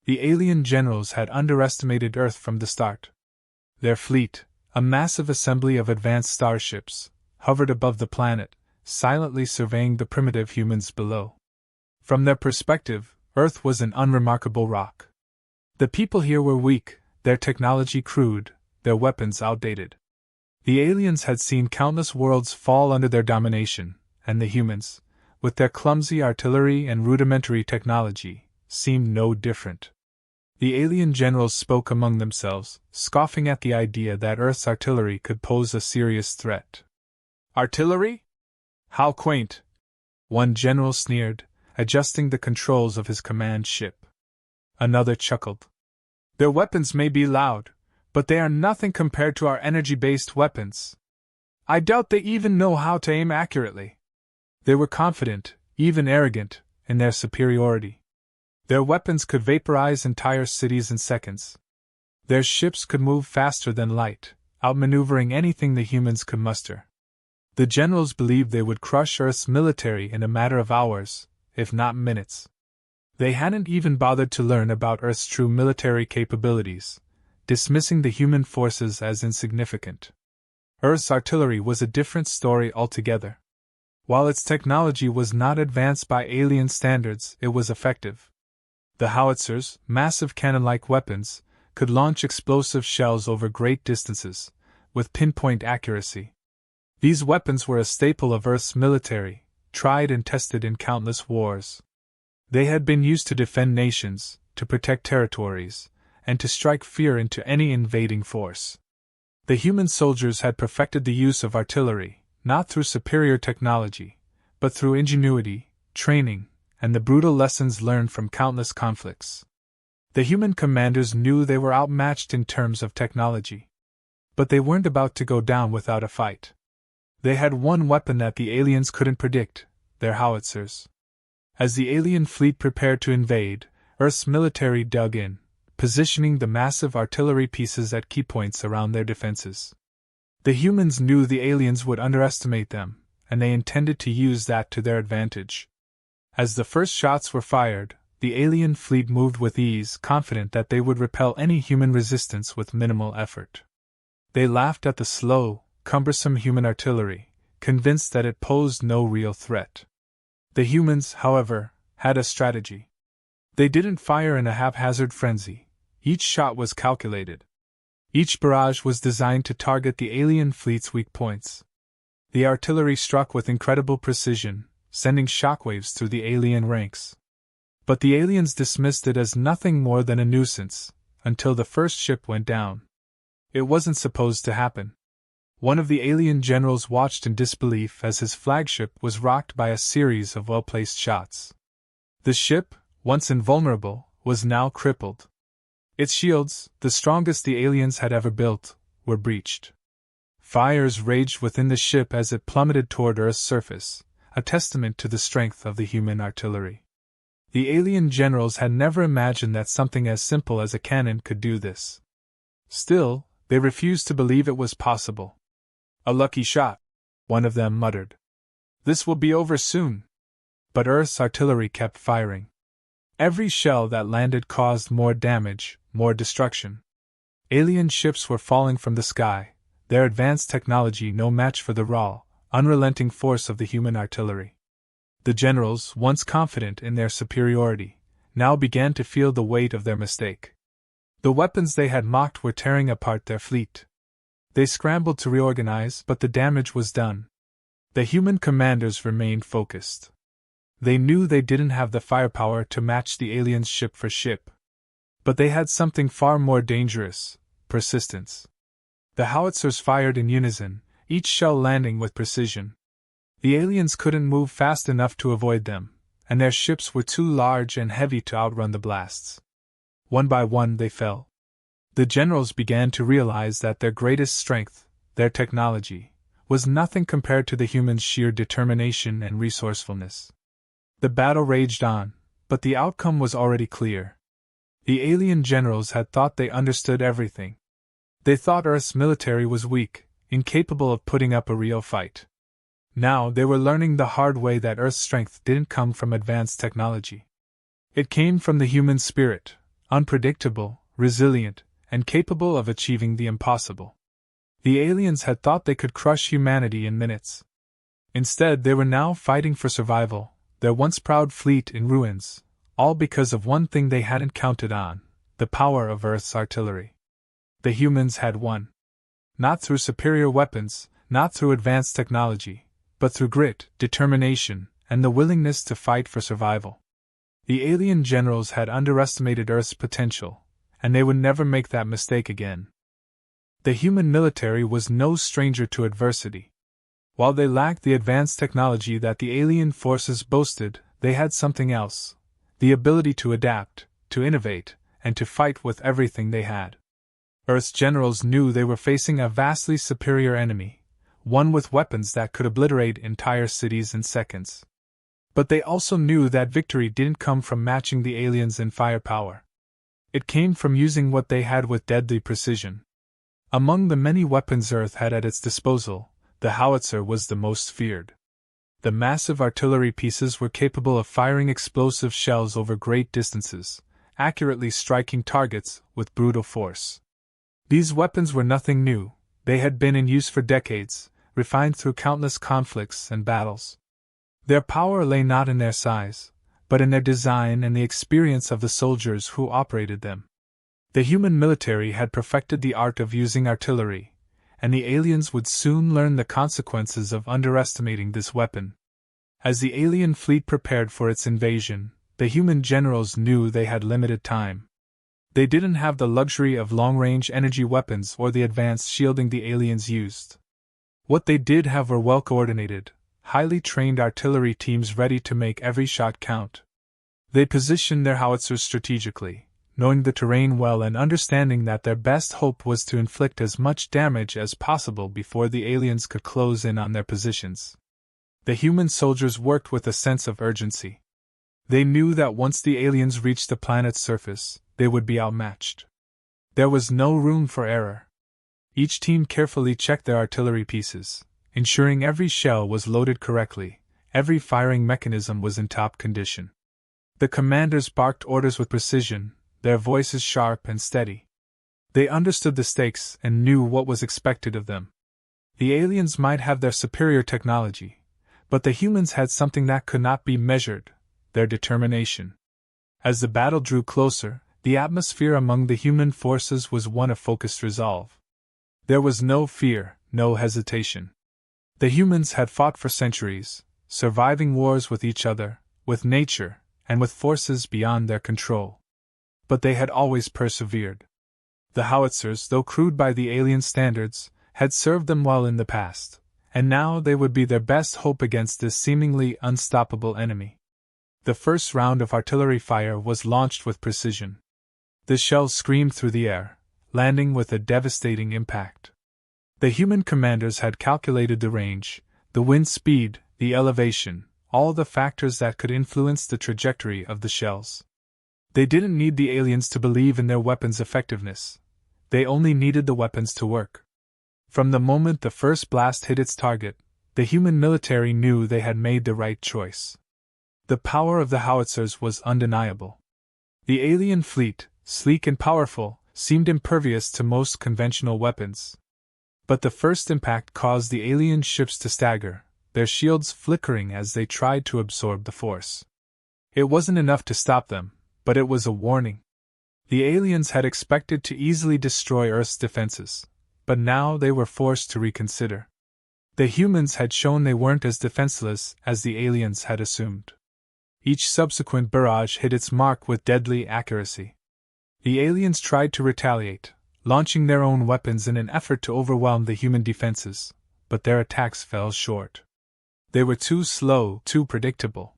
The alien generals had underestimated Earth from the start. Their fleet, a massive assembly of advanced starships, hovered above the planet, silently surveying the primitive humans below. From their perspective, Earth was an unremarkable rock. The people here were weak, their technology crude, their weapons outdated. The aliens had seen countless worlds fall under their domination, and the humans, with their clumsy artillery and rudimentary technology, seemed no different. The alien generals spoke among themselves, scoffing at the idea that Earth's artillery could pose a serious threat. Artillery? How quaint! One general sneered, adjusting the controls of his command ship. Another chuckled. Their weapons may be loud, but they are nothing compared to our energy-based weapons. I doubt they even know how to aim accurately. They were confident, even arrogant, in their superiority. Their weapons could vaporize entire cities in seconds. Their ships could move faster than light, outmaneuvering anything the humans could muster. The generals believed they would crush Earth's military in a matter of hours, if not minutes. They hadn't even bothered to learn about Earth's true military capabilities, dismissing the human forces as insignificant. Earth's artillery was a different story altogether. While its technology was not advanced by alien standards, it was effective. The Howitzers, massive cannon-like weapons, could launch explosive shells over great distances, with pinpoint accuracy. These weapons were a staple of Earth's military, tried and tested in countless wars. They had been used to defend nations, to protect territories, and to strike fear into any invading force. The human soldiers had perfected the use of artillery, not through superior technology, but through ingenuity, training, and the brutal lessons learned from countless conflicts. The human commanders knew they were outmatched in terms of technology. But they weren't about to go down without a fight. They had one weapon that the aliens couldn't predict: their howitzers. As the alien fleet prepared to invade, Earth's military dug in, positioning the massive artillery pieces at key points around their defenses. The humans knew the aliens would underestimate them, and they intended to use that to their advantage. As the first shots were fired, the alien fleet moved with ease, confident that they would repel any human resistance with minimal effort. They laughed at the slow, cumbersome human artillery, convinced that it posed no real threat. The humans, however, had a strategy. They didn't fire in a haphazard frenzy. Each shot was calculated. Each barrage was designed to target the alien fleet's weak points. The artillery struck with incredible precision, sending shockwaves through the alien ranks. But the aliens dismissed it as nothing more than a nuisance, until the first ship went down. It wasn't supposed to happen. One of the alien generals watched in disbelief as his flagship was rocked by a series of well-placed shots. The ship, once invulnerable, was now crippled. Its shields, the strongest the aliens had ever built, were breached. Fires raged within the ship as it plummeted toward Earth's surface, a testament to the strength of the human artillery. The alien generals had never imagined that something as simple as a cannon could do this. Still, they refused to believe it was possible. "A lucky shot," one of them muttered. "This will be over soon." But Earth's artillery kept firing. Every shell that landed caused more damage, more destruction. Alien ships were falling from the sky, their advanced technology no match for the raw, unrelenting force of the human artillery. The generals, once confident in their superiority, now began to feel the weight of their mistake. The weapons they had mocked were tearing apart their fleet. They scrambled to reorganize, but the damage was done. The human commanders remained focused. They knew they didn't have the firepower to match the aliens ship for ship. But they had something far more dangerous: persistence. The howitzers fired in unison, each shell landing with precision. The aliens couldn't move fast enough to avoid them, and their ships were too large and heavy to outrun the blasts. One by one they fell. The generals began to realize that their greatest strength, their technology, was nothing compared to the humans' sheer determination and resourcefulness. The battle raged on, but the outcome was already clear. The alien generals had thought they understood everything. They thought Earth's military was weak, incapable of putting up a real fight. Now they were learning the hard way that Earth's strength didn't come from advanced technology. It came from the human spirit, unpredictable, resilient, and capable of achieving the impossible. The aliens had thought they could crush humanity in minutes. Instead, they were now fighting for survival, their once proud fleet in ruins, all because of one thing they hadn't counted on: the power of Earth's artillery. The humans had won. Not through superior weapons, not through advanced technology, but through grit, determination, and the willingness to fight for survival. The alien generals had underestimated Earth's potential, and they would never make that mistake again. The human military was no stranger to adversity. While they lacked the advanced technology that the alien forces boasted, they had something else: the ability to adapt, to innovate, and to fight with everything they had. Earth's generals knew they were facing a vastly superior enemy, one with weapons that could obliterate entire cities in seconds. But they also knew that victory didn't come from matching the aliens in firepower. It came from using what they had with deadly precision. Among the many weapons Earth had at its disposal, the Howitzer was the most feared. The massive artillery pieces were capable of firing explosive shells over great distances, accurately striking targets with brutal force. These weapons were nothing new; they had been in use for decades, refined through countless conflicts and battles. Their power lay not in their size, but in their design and the experience of the soldiers who operated them. The human military had perfected the art of using artillery, and the aliens would soon learn the consequences of underestimating this weapon. As the alien fleet prepared for its invasion, the human generals knew they had limited time. They didn't have the luxury of long-range energy weapons or the advanced shielding the aliens used. What they did have were well-coordinated, highly trained artillery teams ready to make every shot count. They positioned their howitzers strategically, knowing the terrain well and understanding that their best hope was to inflict as much damage as possible before the aliens could close in on their positions. The human soldiers worked with a sense of urgency. They knew that once the aliens reached the planet's surface, they would be outmatched. There was no room for error. Each team carefully checked their artillery pieces, ensuring every shell was loaded correctly, every firing mechanism was in top condition. The commanders barked orders with precision, their voices sharp and steady. They understood the stakes and knew what was expected of them. The aliens might have their superior technology, but the humans had something that could not be measured: their determination. As the battle drew closer, the atmosphere among the human forces was one of focused resolve. There was no fear, no hesitation. The humans had fought for centuries, surviving wars with each other, with nature, and with forces beyond their control. But they had always persevered. The howitzers, though crude by the alien standards, had served them well in the past, and now they would be their best hope against this seemingly unstoppable enemy. The first round of artillery fire was launched with precision. The shells screamed through the air, landing with a devastating impact. The human commanders had calculated the range, the wind speed, the elevation, all the factors that could influence the trajectory of the shells. They didn't need the aliens to believe in their weapons' effectiveness. They only needed the weapons to work. From the moment the first blast hit its target, the human military knew they had made the right choice. The power of the howitzers was undeniable. The alien fleet, sleek and powerful, seemed impervious to most conventional weapons. But the first impact caused the alien ships to stagger, their shields flickering as they tried to absorb the force. It wasn't enough to stop them, but it was a warning. The aliens had expected to easily destroy Earth's defenses, but now they were forced to reconsider. The humans had shown they weren't as defenseless as the aliens had assumed. Each subsequent barrage hit its mark with deadly accuracy. The aliens tried to retaliate, launching their own weapons in an effort to overwhelm the human defenses, but their attacks fell short. They were too slow, too predictable.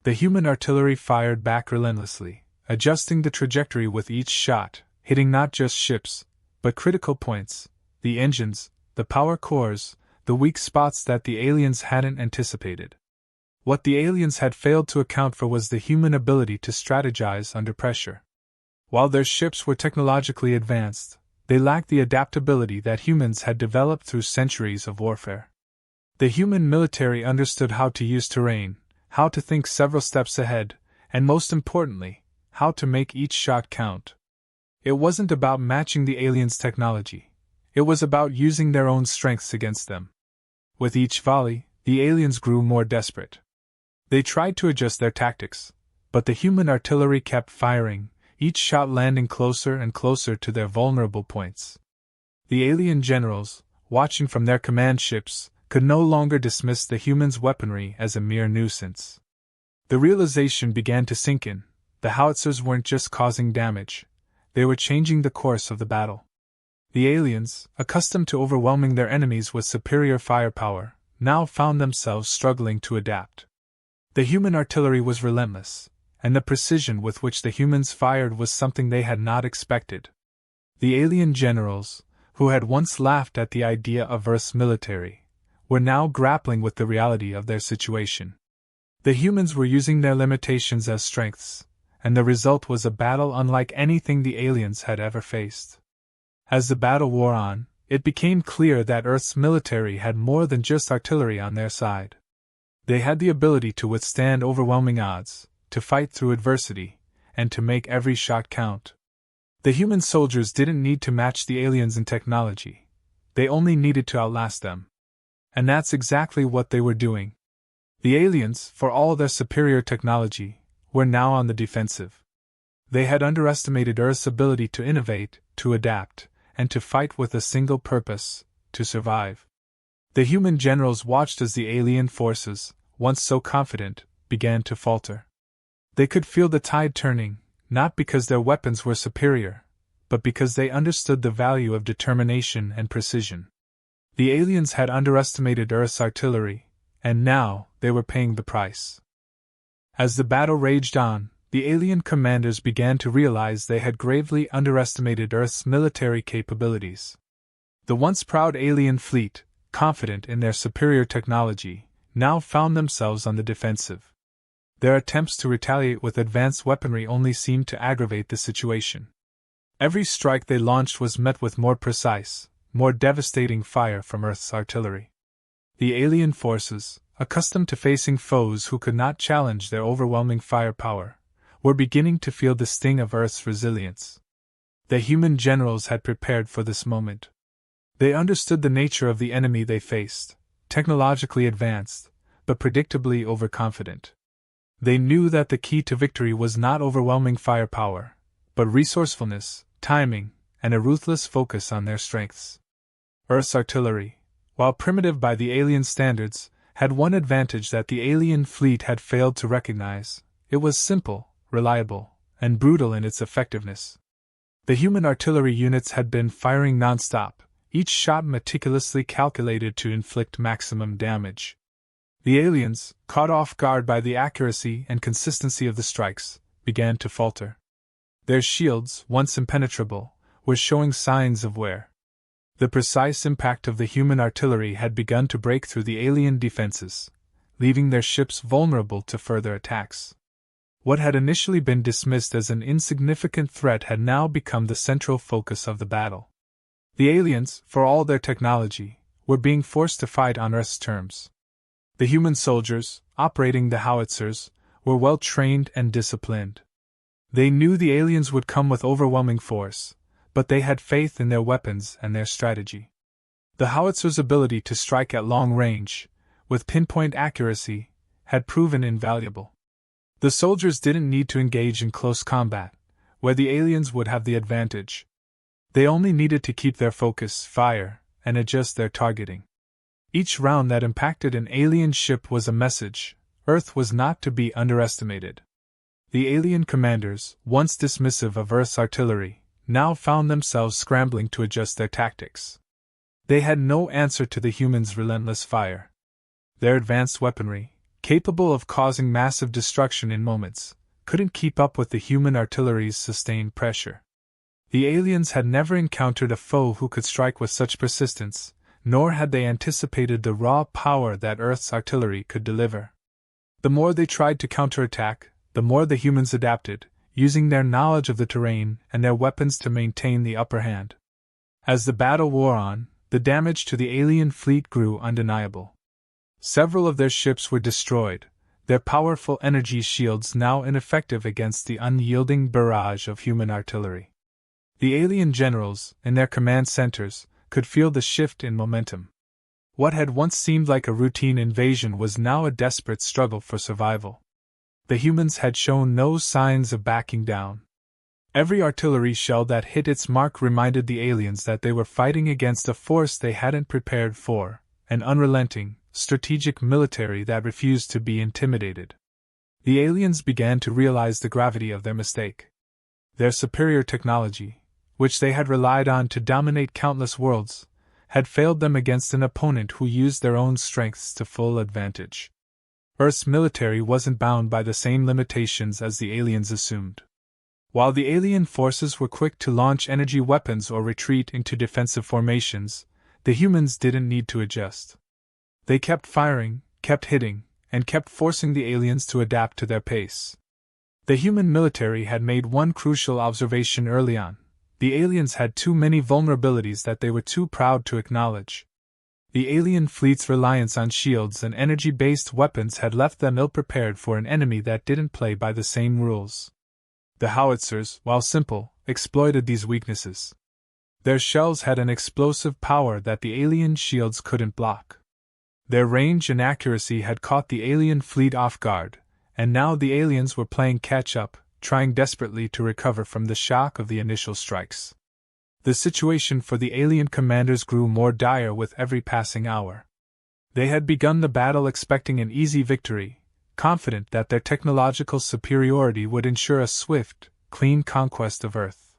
The human artillery fired back relentlessly, adjusting the trajectory with each shot, hitting not just ships, but critical points, the engines, the power cores, the weak spots that the aliens hadn't anticipated. What the aliens had failed to account for was the human ability to strategize under pressure. While their ships were technologically advanced, they lacked the adaptability that humans had developed through centuries of warfare. The human military understood how to use terrain, how to think several steps ahead, and most importantly, how to make each shot count. It wasn't about matching the aliens' technology. It was about using their own strengths against them. With each volley, the aliens grew more desperate. They tried to adjust their tactics, but the human artillery kept firing, each shot landing closer and closer to their vulnerable points. The alien generals, watching from their command ships, could no longer dismiss the humans' weaponry as a mere nuisance. The realization began to sink in: the howitzers weren't just causing damage, they were changing the course of the battle. The aliens, accustomed to overwhelming their enemies with superior firepower, now found themselves struggling to adapt. The human artillery was relentless, and the precision with which the humans fired was something they had not expected. The alien generals, who had once laughed at the idea of Earth's military, were now grappling with the reality of their situation. The humans were using their limitations as strengths, and the result was a battle unlike anything the aliens had ever faced. As the battle wore on, it became clear that Earth's military had more than just artillery on their side. They had the ability to withstand overwhelming odds, to fight through adversity, and to make every shot count. The human soldiers didn't need to match the aliens in technology. They only needed to outlast them. And that's exactly what they were doing. The aliens, for all their superior technology, were now on the defensive. They had underestimated Earth's ability to innovate, to adapt, and to fight with a single purpose: to survive. The human generals watched as the alien forces, once so confident, began to falter. They could feel the tide turning, not because their weapons were superior, but because they understood the value of determination and precision. The aliens had underestimated Earth's artillery, and now they were paying the price. As the battle raged on, the alien commanders began to realize they had gravely underestimated Earth's military capabilities. The once proud alien fleet, confident in their superior technology, now found themselves on the defensive. Their attempts to retaliate with advanced weaponry only seemed to aggravate the situation. Every strike they launched was met with more precise, more devastating fire from Earth's artillery. The alien forces, accustomed to facing foes who could not challenge their overwhelming firepower, were beginning to feel the sting of Earth's resilience. The human generals had prepared for this moment. They understood the nature of the enemy they faced, technologically advanced, but predictably overconfident. They knew that the key to victory was not overwhelming firepower, but resourcefulness, timing, and a ruthless focus on their strengths. Earth's artillery, while primitive by the alien standards, had one advantage that the alien fleet had failed to recognize: it was simple, reliable, and brutal in its effectiveness. The human artillery units had been firing non-stop, each shot meticulously calculated to inflict maximum damage. The aliens, caught off guard by the accuracy and consistency of the strikes, began to falter. Their shields, once impenetrable, were showing signs of wear. The precise impact of the human artillery had begun to break through the alien defenses, leaving their ships vulnerable to further attacks. What had initially been dismissed as an insignificant threat had now become the central focus of the battle. The aliens, for all their technology, were being forced to fight on Earth's terms. The human soldiers, operating the howitzers, were well trained and disciplined. They knew the aliens would come with overwhelming force, but they had faith in their weapons and their strategy. The howitzers' ability to strike at long range, with pinpoint accuracy, had proven invaluable. The soldiers didn't need to engage in close combat, where the aliens would have the advantage. They only needed to keep their focus, fire, and adjust their targeting. Each round that impacted an alien ship was a message: Earth was not to be underestimated. The alien commanders, once dismissive of Earth's artillery, now found themselves scrambling to adjust their tactics. They had no answer to the humans' relentless fire. Their advanced weaponry, capable of causing massive destruction in moments, couldn't keep up with the human artillery's sustained pressure. The aliens had never encountered a foe who could strike with such persistence, nor had they anticipated the raw power that Earth's artillery could deliver. The more they tried to counterattack, the more the humans adapted, using their knowledge of the terrain and their weapons to maintain the upper hand. As the battle wore on, the damage to the alien fleet grew undeniable. Several of their ships were destroyed, their powerful energy shields now ineffective against the unyielding barrage of human artillery. The alien generals, in their command centers, could feel the shift in momentum. What had once seemed like a routine invasion was now a desperate struggle for survival. The humans had shown no signs of backing down. Every artillery shell that hit its mark reminded the aliens that they were fighting against a force they hadn't prepared for, an unrelenting, strategic military that refused to be intimidated. The aliens began to realize the gravity of their mistake. Their superior technology, which they had relied on to dominate countless worlds, had failed them against an opponent who used their own strengths to full advantage. Earth's military wasn't bound by the same limitations as the aliens assumed. While the alien forces were quick to launch energy weapons or retreat into defensive formations, the humans didn't need to adjust. They kept firing, kept hitting, and kept forcing the aliens to adapt to their pace. The human military had made one crucial observation early on: the aliens had too many vulnerabilities that they were too proud to acknowledge. The alien fleet's reliance on shields and energy-based weapons had left them ill-prepared for an enemy that didn't play by the same rules. The Howitzers, while simple, exploited these weaknesses. Their shells had an explosive power that the alien shields couldn't block. Their range and accuracy had caught the alien fleet off guard, and now the aliens were playing catch-up, trying desperately to recover from the shock of the initial strikes. The situation for the alien commanders grew more dire with every passing hour. They had begun the battle expecting an easy victory, confident that their technological superiority would ensure a swift, clean conquest of Earth.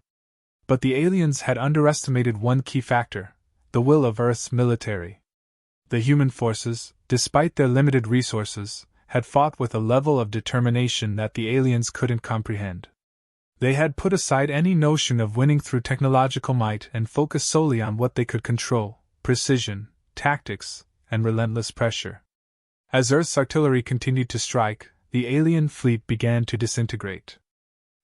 But the aliens had underestimated one key factor: the will of Earth's military. The human forces, despite their limited resources, had fought with a level of determination that the aliens couldn't comprehend. They had put aside any notion of winning through technological might and focused solely on what they could control: precision, tactics, and relentless pressure. As Earth's artillery continued to strike, the alien fleet began to disintegrate.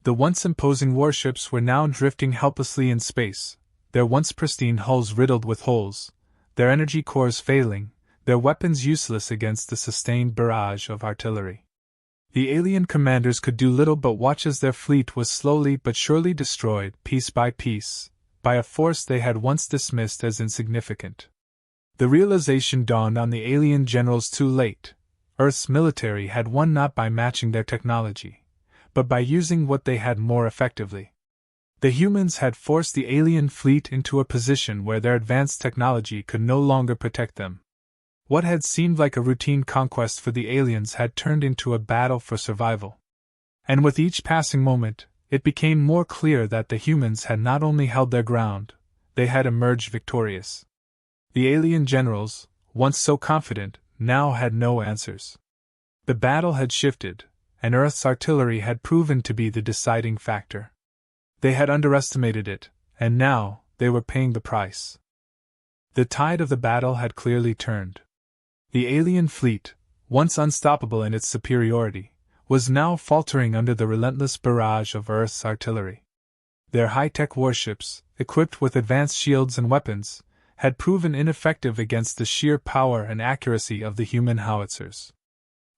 The once imposing warships were now drifting helplessly in space, their once pristine hulls riddled with holes, their energy cores failing, their weapons useless against the sustained barrage of artillery. The alien commanders could do little but watch as their fleet was slowly but surely destroyed, piece by piece, by a force they had once dismissed as insignificant. The realization dawned on the alien generals too late: Earth's military had won not by matching their technology, but by using what they had more effectively. The humans had forced the alien fleet into a position where their advanced technology could no longer protect them. What had seemed like a routine conquest for the aliens had turned into a battle for survival. And with each passing moment, it became more clear that the humans had not only held their ground, they had emerged victorious. The alien generals, once so confident, now had no answers. The battle had shifted, and Earth's artillery had proven to be the deciding factor. They had underestimated it, and now they were paying the price. The tide of the battle had clearly turned. The alien fleet, once unstoppable in its superiority, was now faltering under the relentless barrage of Earth's artillery. Their high-tech warships, equipped with advanced shields and weapons, had proven ineffective against the sheer power and accuracy of the human howitzers.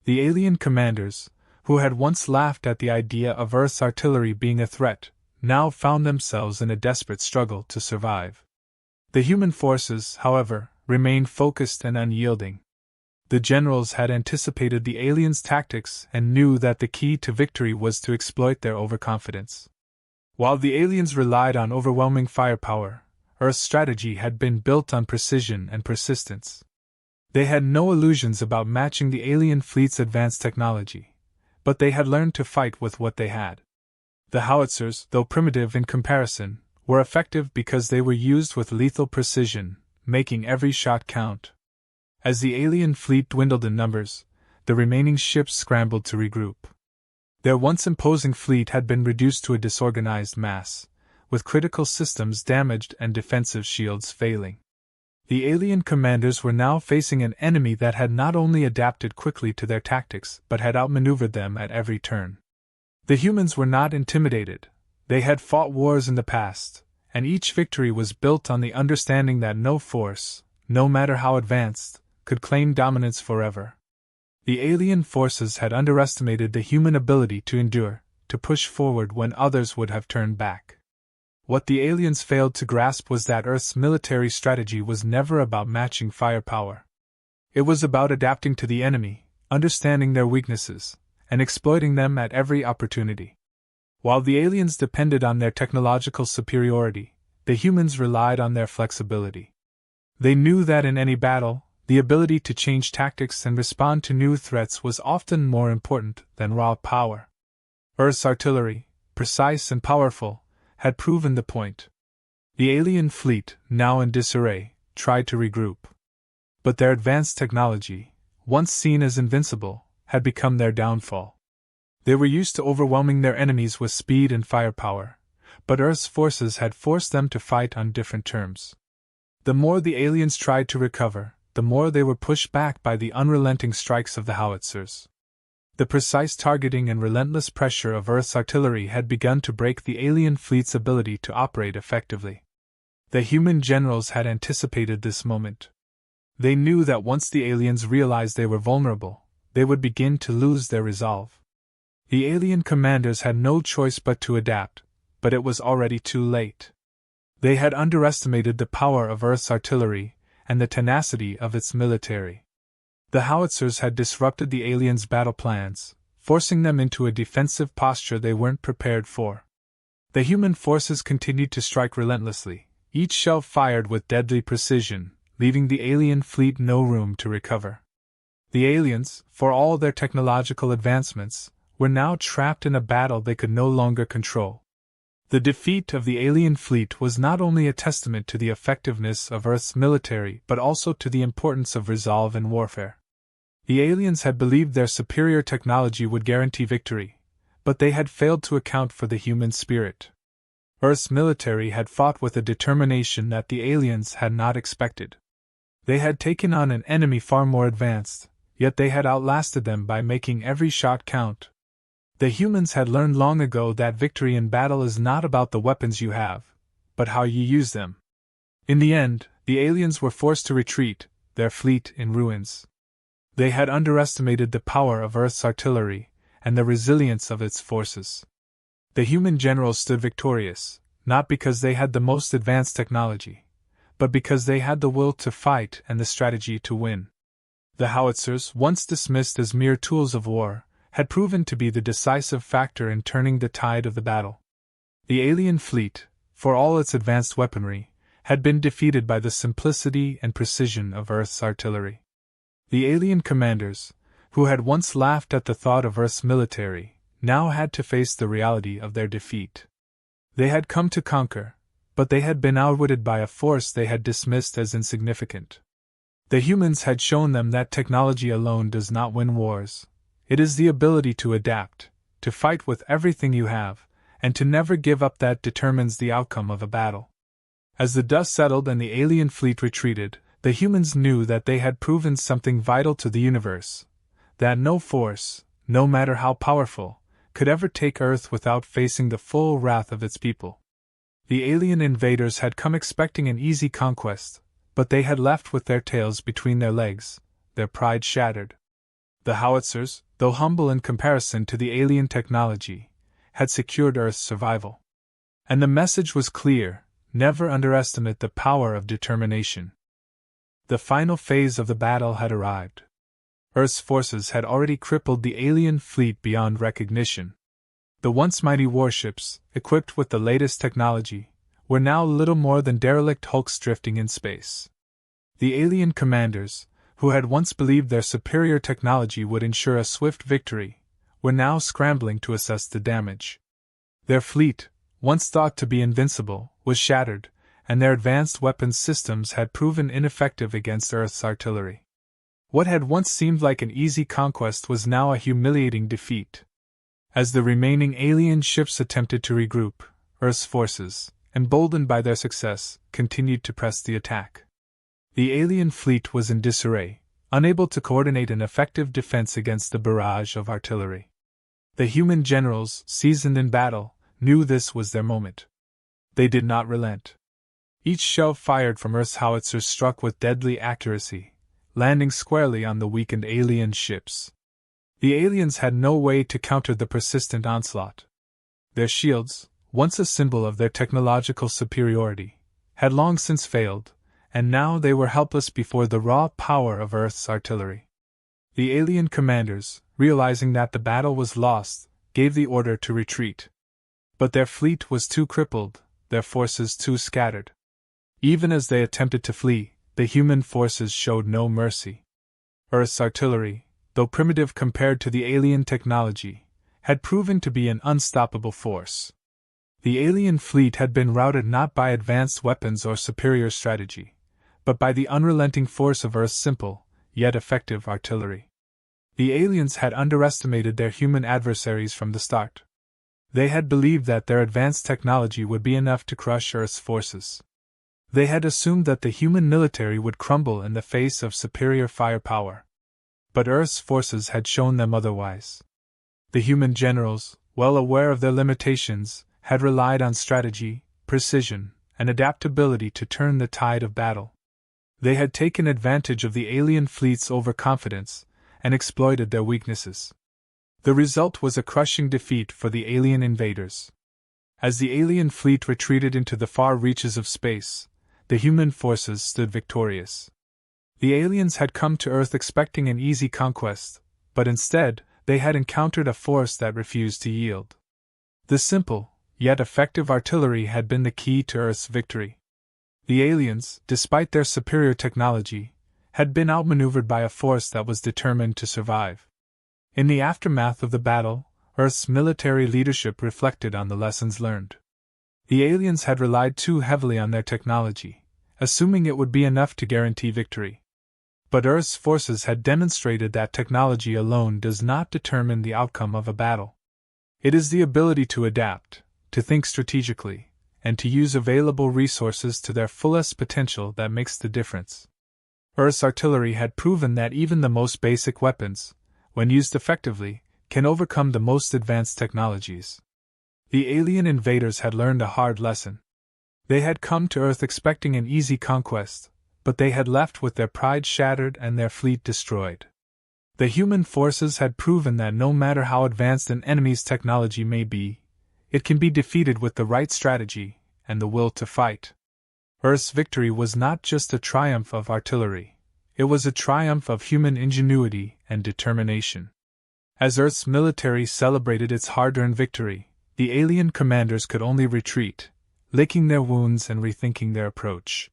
The alien commanders, who had once laughed at the idea of Earth's artillery being a threat, now found themselves in a desperate struggle to survive. The human forces, however, remained focused and unyielding. The generals had anticipated the aliens' tactics and knew that the key to victory was to exploit their overconfidence. While the aliens relied on overwhelming firepower, Earth's strategy had been built on precision and persistence. They had no illusions about matching the alien fleet's advanced technology, but they had learned to fight with what they had. The howitzers, though primitive in comparison, were effective because they were used with lethal precision, making every shot count. As the alien fleet dwindled in numbers, the remaining ships scrambled to regroup. Their once imposing fleet had been reduced to a disorganized mass, with critical systems damaged and defensive shields failing. The alien commanders were now facing an enemy that had not only adapted quickly to their tactics but had outmaneuvered them at every turn. The humans were not intimidated. They had fought wars in the past, and each victory was built on the understanding that no force, no matter how advanced, could claim dominance forever. The alien forces had underestimated the human ability to endure, to push forward when others would have turned back. What the aliens failed to grasp was that Earth's military strategy was never about matching firepower. It was about adapting to the enemy, understanding their weaknesses, and exploiting them at every opportunity. While the aliens depended on their technological superiority, the humans relied on their flexibility. They knew that in any battle, the ability to change tactics and respond to new threats was often more important than raw power. Earth's artillery, precise and powerful, had proven the point. The alien fleet, now in disarray, tried to regroup. But their advanced technology, once seen as invincible, had become their downfall. They were used to overwhelming their enemies with speed and firepower, but Earth's forces had forced them to fight on different terms. The more the aliens tried to recover, the more they were pushed back by the unrelenting strikes of the Howitzers. The precise targeting and relentless pressure of Earth's artillery had begun to break the alien fleet's ability to operate effectively. The human generals had anticipated this moment. They knew that once the aliens realized they were vulnerable, they would begin to lose their resolve. The alien commanders had no choice but to adapt, but it was already too late. They had underestimated the power of Earth's artillery and the tenacity of its military. The Howitzers had disrupted the aliens' battle plans, forcing them into a defensive posture they weren't prepared for. The human forces continued to strike relentlessly, each shell fired with deadly precision, leaving the alien fleet no room to recover. The aliens, for all their technological advancements, were now trapped in a battle they could no longer control. The defeat of the alien fleet was not only a testament to the effectiveness of Earth's military but also to the importance of resolve in warfare. The aliens had believed their superior technology would guarantee victory, but they had failed to account for the human spirit. Earth's military had fought with a determination that the aliens had not expected. They had taken on an enemy far more advanced, yet they had outlasted them by making every shot count. The humans had learned long ago that victory in battle is not about the weapons you have, but how you use them. In the end, the aliens were forced to retreat, their fleet in ruins. They had underestimated the power of Earth's artillery and the resilience of its forces. The human generals stood victorious, not because they had the most advanced technology, but because they had the will to fight and the strategy to win. The Howitzers, once dismissed as mere tools of war, had proven to be the decisive factor in turning the tide of the battle. The alien fleet, for all its advanced weaponry, had been defeated by the simplicity and precision of Earth's artillery. The alien commanders, who had once laughed at the thought of Earth's military, now had to face the reality of their defeat. They had come to conquer, but they had been outwitted by a force they had dismissed as insignificant. The humans had shown them that technology alone does not win wars. It is the ability to adapt, to fight with everything you have, and to never give up that determines the outcome of a battle. As the dust settled and the alien fleet retreated, the humans knew that they had proven something vital to the universe, that no force, no matter how powerful, could ever take Earth without facing the full wrath of its people. The alien invaders had come expecting an easy conquest, but they had left with their tails between their legs, their pride shattered. The Howitzers, though humble in comparison to the alien technology, had secured Earth's survival. And the message was clear: never underestimate the power of determination. The final phase of the battle had arrived. Earth's forces had already crippled the alien fleet beyond recognition. The once mighty warships, equipped with the latest technology, were now little more than derelict hulks drifting in space. The alien commanders, who had once believed their superior technology would ensure a swift victory, were now scrambling to assess the damage. Their fleet, once thought to be invincible, was shattered, and their advanced weapons systems had proven ineffective against Earth's artillery. What had once seemed like an easy conquest was now a humiliating defeat. As the remaining alien ships attempted to regroup, Earth's forces, emboldened by their success, continued to press the attack. The alien fleet was in disarray, unable to coordinate an effective defense against the barrage of artillery. The human generals, seasoned in battle, knew this was their moment. They did not relent. Each shell fired from Earth's howitzers struck with deadly accuracy, landing squarely on the weakened alien ships. The aliens had no way to counter the persistent onslaught. Their shields, once a symbol of their technological superiority, had long since failed, and now they were helpless before the raw power of Earth's artillery. The alien commanders, realizing that the battle was lost, gave the order to retreat. But their fleet was too crippled, their forces too scattered. Even as they attempted to flee, the human forces showed no mercy. Earth's artillery, though primitive compared to the alien technology, had proven to be an unstoppable force. The alien fleet had been routed not by advanced weapons or superior strategy, but by the unrelenting force of Earth's simple, yet effective artillery. The aliens had underestimated their human adversaries from the start. They had believed that their advanced technology would be enough to crush Earth's forces. They had assumed that the human military would crumble in the face of superior firepower. But Earth's forces had shown them otherwise. The human generals, well aware of their limitations, had relied on strategy, precision, and adaptability to turn the tide of battle. They had taken advantage of the alien fleet's overconfidence and exploited their weaknesses. The result was a crushing defeat for the alien invaders. As the alien fleet retreated into the far reaches of space, the human forces stood victorious. The aliens had come to Earth expecting an easy conquest, but instead, they had encountered a force that refused to yield. The simple, yet effective artillery had been the key to Earth's victory. The aliens, despite their superior technology, had been outmaneuvered by a force that was determined to survive. In the aftermath of the battle, Earth's military leadership reflected on the lessons learned. The aliens had relied too heavily on their technology, assuming it would be enough to guarantee victory. But Earth's forces had demonstrated that technology alone does not determine the outcome of a battle. It is the ability to adapt, to think strategically, and to use available resources to their fullest potential that makes the difference. Earth's artillery had proven that even the most basic weapons, when used effectively, can overcome the most advanced technologies. The alien invaders had learned a hard lesson. They had come to Earth expecting an easy conquest, but they had left with their pride shattered and their fleet destroyed. The human forces had proven that no matter how advanced an enemy's technology may be, it can be defeated with the right strategy and the will to fight. Earth's victory was not just a triumph of artillery, it was a triumph of human ingenuity and determination. As Earth's military celebrated its hard-earned victory, the alien commanders could only retreat, licking their wounds and rethinking their approach.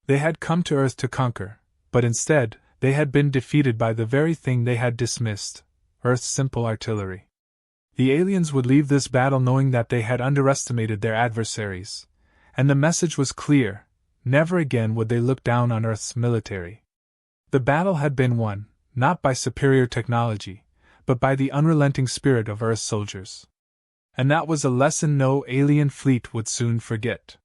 They had come to Earth to conquer, but instead, they had been defeated by the very thing they had dismissed, Earth's simple artillery. The aliens would leave this battle knowing that they had underestimated their adversaries, and the message was clear: never again would they look down on Earth's military. The battle had been won, not by superior technology, but by the unrelenting spirit of Earth's soldiers. And that was a lesson no alien fleet would soon forget.